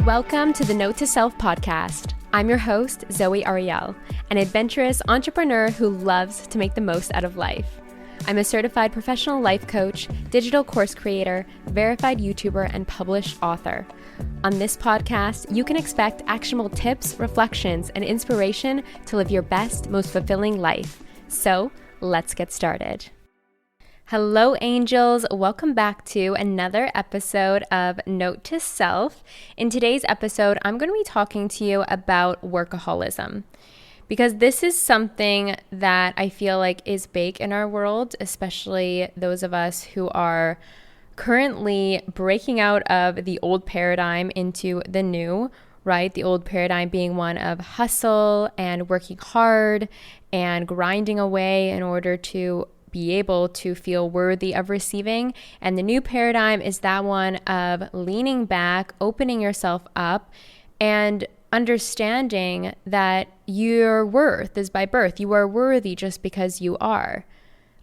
Welcome to the Note to Self podcast. I'm your host, Zoe Ariel, an adventurous entrepreneur who loves to make the most out of life. I'm a certified professional life coach, digital course creator, verified YouTuber, and published author. On this podcast, you can expect actionable tips, reflections, and inspiration to live your best, most fulfilling life. So, let's get started. Hello, angels. Welcome back to another episode of Note to Self. In today's episode, I'm going to be talking to you about workaholism, because this is something that I feel like is big in our world, especially those of us who are currently breaking out of the old paradigm into the new, right? The old paradigm being one of hustle and working hard and grinding away in order to be able to feel worthy of receiving. And the new paradigm is that one of leaning back, opening yourself up, and understanding that your worth is by birth. You are worthy just because you are.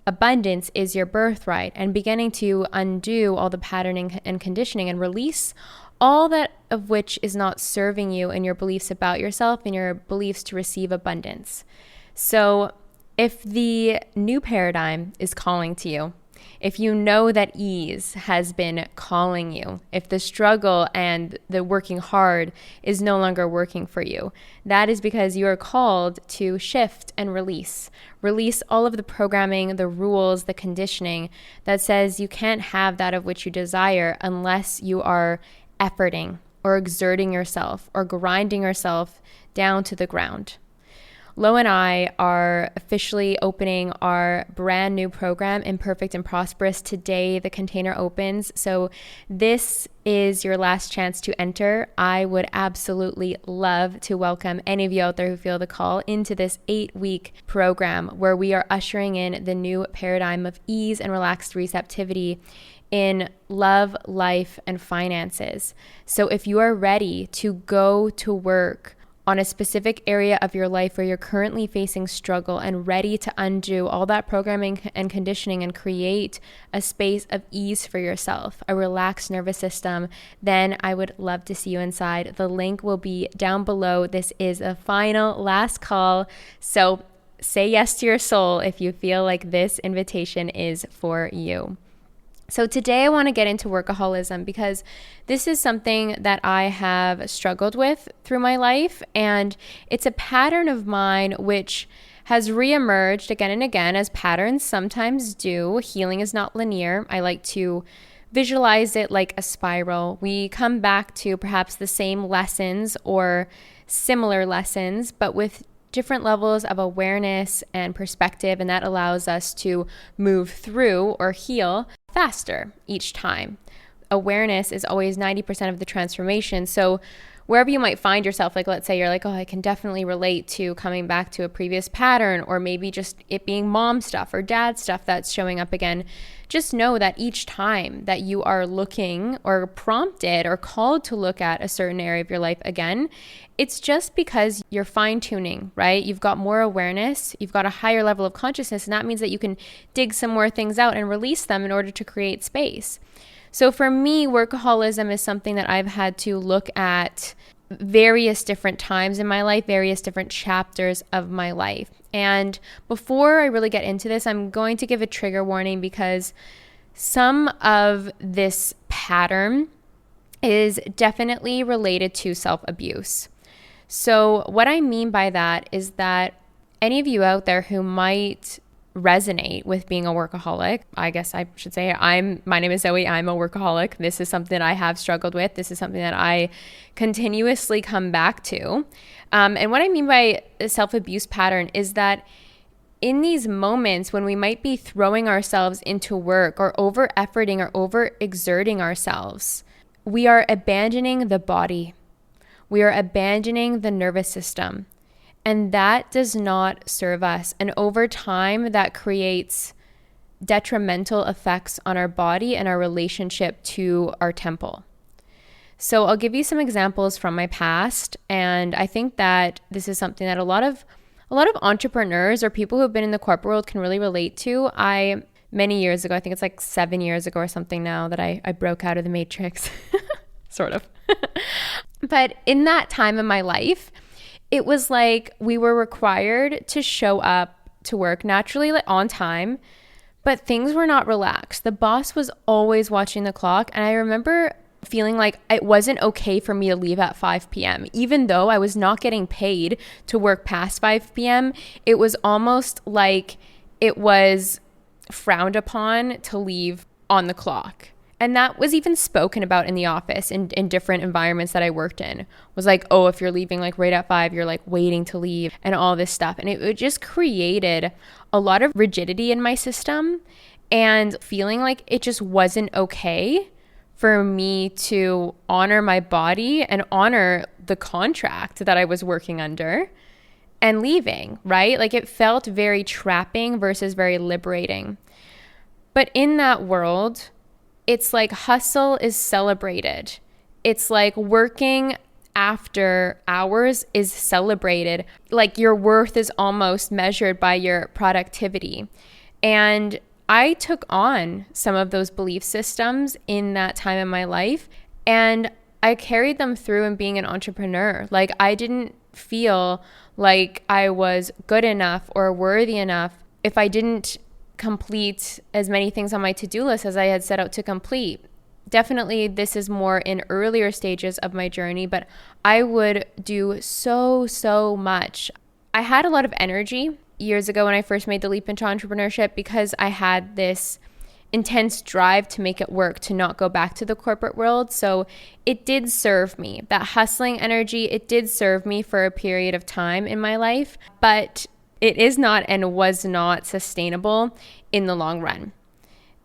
Abundance is your birthright, and beginning to undo all the patterning and conditioning and release all that of which is not serving you in your beliefs about yourself and your beliefs to receive abundance. So if the new paradigm is calling to you, if you know that ease has been calling you, if the struggle and the working hard is no longer working for you, that is because you are called to shift and release. Release all of the programming, the rules, the conditioning that says you can't have that of which you desire unless you are efforting or exerting yourself or grinding yourself down to the ground. Lo and I are officially opening our brand new program, Imperfect and Prosperous. Today, the container opens. So this is your last chance to enter. I would absolutely love to welcome any of you out there who feel the call into this 8-week program where we are ushering in the new paradigm of ease and relaxed receptivity in love, life, and finances. So if you are ready to go to work on a specific area of your life where you're currently facing struggle and ready to undo all that programming and conditioning and create a space of ease for yourself, a relaxed nervous system, then I would love to see you inside. The link will be down below. This is a final last call. So say yes to your soul if you feel like this invitation is for you. So today I want to get into workaholism because this is something that I have struggled with through my life, and it's a pattern of mine which has reemerged again and again, as patterns sometimes do. Healing is not linear. I like to visualize it like a spiral. We come back to perhaps the same lessons or similar lessons, but with different levels of awareness and perspective, and that allows us to move through or heal faster each time. Awareness is always 90% of the transformation. So wherever you might find yourself, like let's say you're like, oh, I can definitely relate to coming back to a previous pattern, or maybe just it being mom stuff or dad stuff that's showing up again. Just know that each time that you are looking or prompted or called to look at a certain area of your life again, it's just because you're fine-tuning, right? You've got more awareness, you've got a higher level of consciousness, and that means that you can dig some more things out and release them in order to create space. So for me, workaholism is something that I've had to look at various different times in my life, various different chapters of my life. And before I really get into this, I'm going to give a trigger warning because some of this pattern is definitely related to self-abuse. So what I mean by that is that any of you out there who might resonate with being a workaholic, I guess I should say my name is Zoe, I'm a workaholic. This is something that I have struggled with. This is something that I continuously come back to. And what I mean by a self-abuse pattern is that in these moments when we might be throwing ourselves into work or over-efforting or over-exerting ourselves, we are abandoning the body. We are abandoning the nervous system. And that does not serve us. And over time, that creates detrimental effects on our body and our relationship to our temple. So I'll give you some examples from my past. And I think that this is something that a lot of entrepreneurs or people who have been in the corporate world can really relate to. Many years ago, I think it's like 7 years ago or something now, that I broke out of the matrix, sort of. But in that time in my life, it was like we were required to show up to work naturally, like on time, but things were not relaxed. The boss was always watching the clock. And I remember feeling like it wasn't okay for me to leave at 5 p.m. Even though I was not getting paid to work past 5 p.m., it was almost like it was frowned upon to leave on the clock. And that was even spoken about in the office in different environments that I worked in. Was like, oh, if you're leaving like right at 5, you're like waiting to leave and all this stuff. And it just created a lot of rigidity in my system and feeling like it just wasn't okay for me to honor my body and honor the contract that I was working under and leaving, right? Like it felt very trapping versus very liberating. But in that world, it's like hustle is celebrated. It's like working after hours is celebrated. Like your worth is almost measured by your productivity. And I took on some of those belief systems in that time in my life, and I carried them through in being an entrepreneur. Like I didn't feel like I was good enough or worthy enough if I didn't complete as many things on my to-do list as I had set out to complete. Definitely this is more in earlier stages of my journey, but I would do so much. I had a lot of energy years ago when I first made the leap into entrepreneurship because I had this intense drive to make it work, to not go back to the corporate world. So it did serve me. That hustling energy, it did serve me for a period of time in my life, but it is not and was not sustainable in the long run.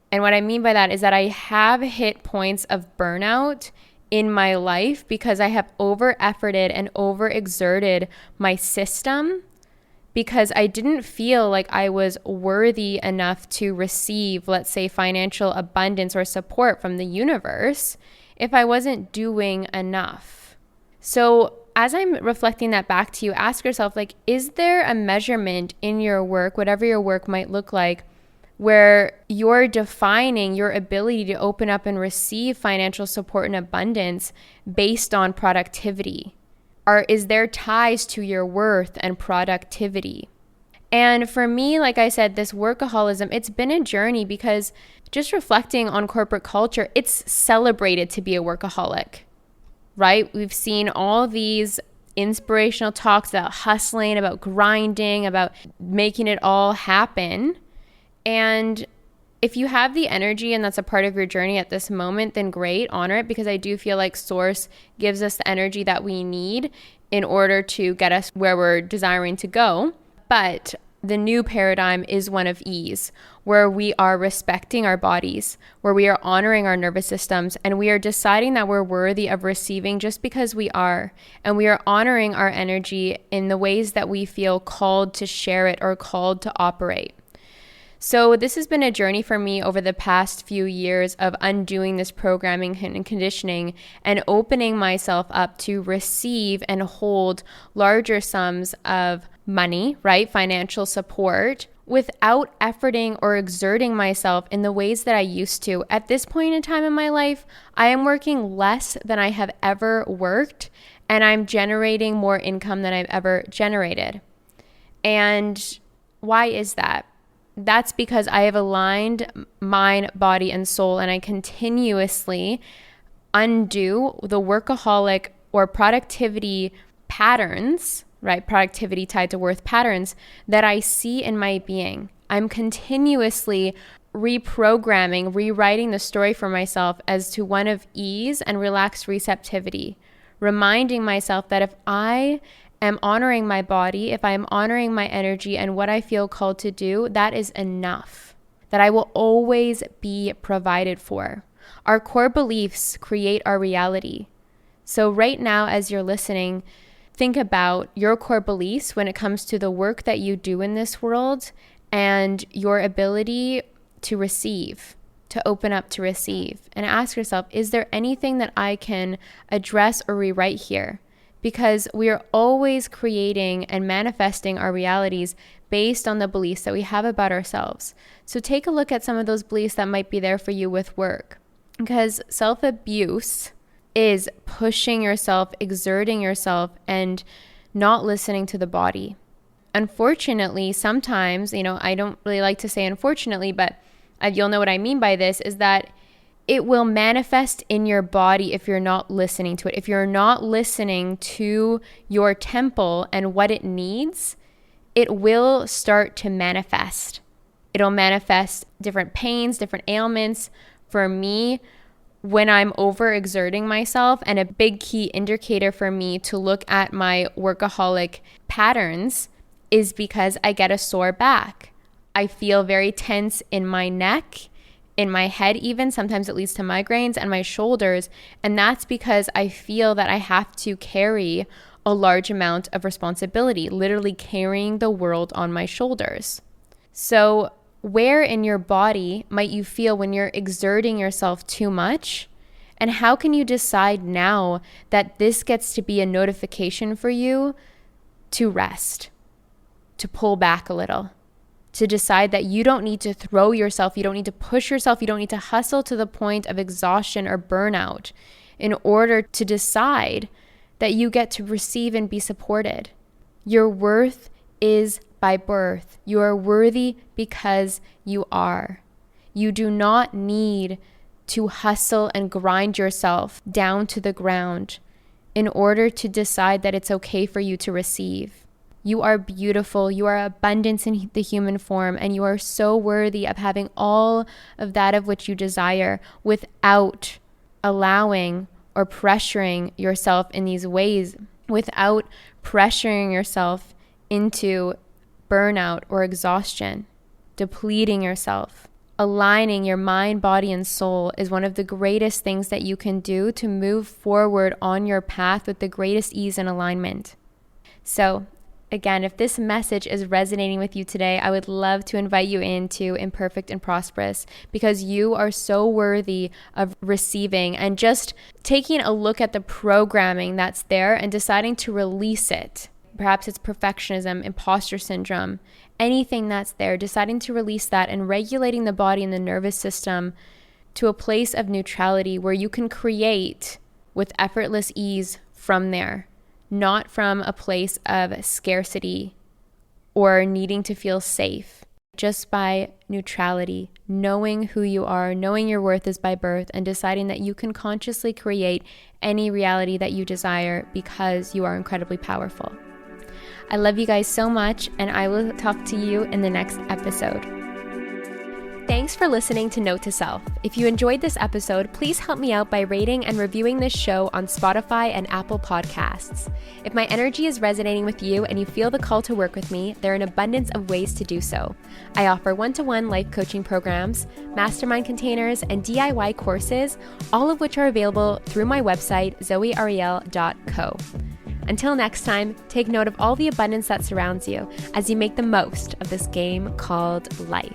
And what I mean by that is that I have hit points of burnout in my life because I have over-efforted and over-exerted my system because I didn't feel like I was worthy enough to receive, let's say, financial abundance or support from the universe if I wasn't doing enough. So as I'm reflecting that back to you, ask yourself, like, is there a measurement in your work, whatever your work might look like, where you're defining your ability to open up and receive financial support and abundance based on productivity? Or is there ties to your worth and productivity? And for me, like I said, this workaholism, it's been a journey because just reflecting on corporate culture, it's celebrated to be a workaholic. Right? We've seen all these inspirational talks about hustling, about grinding, about making it all happen. And if you have the energy and that's a part of your journey at this moment, then great, honor it, because I do feel like Source gives us the energy that we need in order to get us where we're desiring to go. But the new paradigm is one of ease, where we are respecting our bodies, where we are honoring our nervous systems, and we are deciding that we're worthy of receiving just because we are. And we are honoring our energy in the ways that we feel called to share it or called to operate. So this has been a journey for me over the past few years of undoing this programming and conditioning and opening myself up to receive and hold larger sums of money, right? Financial support without efforting or exerting myself in the ways that I used to. At this point in time in my life, I am working less than I have ever worked, and I'm generating more income than I've ever generated. And why is that? That's because I have aligned mind, body, and soul, and I continuously undo the workaholic or productivity patterns, right? Productivity tied to worth patterns that I see in my being. I'm continuously reprogramming, rewriting the story for myself as to one of ease and relaxed receptivity, reminding myself that if I am honoring my body, if I am honoring my energy and what I feel called to do, that is enough, that I will always be provided for. Our core beliefs create our reality. So right now, as you're listening, think about your core beliefs when it comes to the work that you do in this world and your ability to receive, to open up to receive. And ask yourself, is there anything that I can address or rewrite here? Because we are always creating and manifesting our realities based on the beliefs that we have about ourselves. So take a look at some of those beliefs that might be there for you with work. Because self-abuse is pushing yourself, exerting yourself, and not listening to the body. Unfortunately, sometimes, I don't really like to say unfortunately, but you'll know what I mean by this, is that it will manifest in your body if you're not listening to it. If you're not listening to your temple and what it needs, it will start to manifest. It'll manifest different pains, different ailments. For me, when I'm overexerting myself, and a big key indicator for me to look at my workaholic patterns is because I get a sore back. I feel very tense in my neck, in my head even. Sometimes it leads to migraines, and my shoulders. And that's because I feel that I have to carry a large amount of responsibility, literally carrying the world on my shoulders. So where in your body might you feel when you're exerting yourself too much? And how can you decide now that this gets to be a notification for you to rest, to pull back a little, to decide that you don't need to throw yourself, you don't need to push yourself, you don't need to hustle to the point of exhaustion or burnout in order to decide that you get to receive and be supported? Your worth is by birth. You are worthy because you are. You do not need to hustle and grind yourself down to the ground in order to decide that it's okay for you to receive. You are beautiful. You are abundance in the human form, and you are so worthy of having all of that of which you desire without allowing or pressuring yourself in these ways, without pressuring yourself into burnout or exhaustion, depleting yourself. Aligning your mind, body, and soul is one of the greatest things that you can do to move forward on your path with the greatest ease and alignment. So again, if this message is resonating with you today, I would love to invite you into Imperfect and Prosperous, because you are so worthy of receiving and just taking a look at the programming that's there and deciding to release it. Perhaps it's perfectionism, imposter syndrome, anything that's there, deciding to release that and regulating the body and the nervous system to a place of neutrality where you can create with effortless ease from there, not from a place of scarcity or needing to feel safe, just by neutrality, knowing who you are, knowing your worth is by birth, and deciding that you can consciously create any reality that you desire because you are incredibly powerful. I love you guys so much, and I will talk to you in the next episode. Thanks for listening to Note to Self. If you enjoyed this episode, please help me out by rating and reviewing this show on Spotify and Apple Podcasts. If my energy is resonating with you and you feel the call to work with me, there are an abundance of ways to do so. I offer one-to-one life coaching programs, mastermind containers, and DIY courses, all of which are available through my website, zoeariel.co. Until next time, take note of all the abundance that surrounds you as you make the most of this game called life.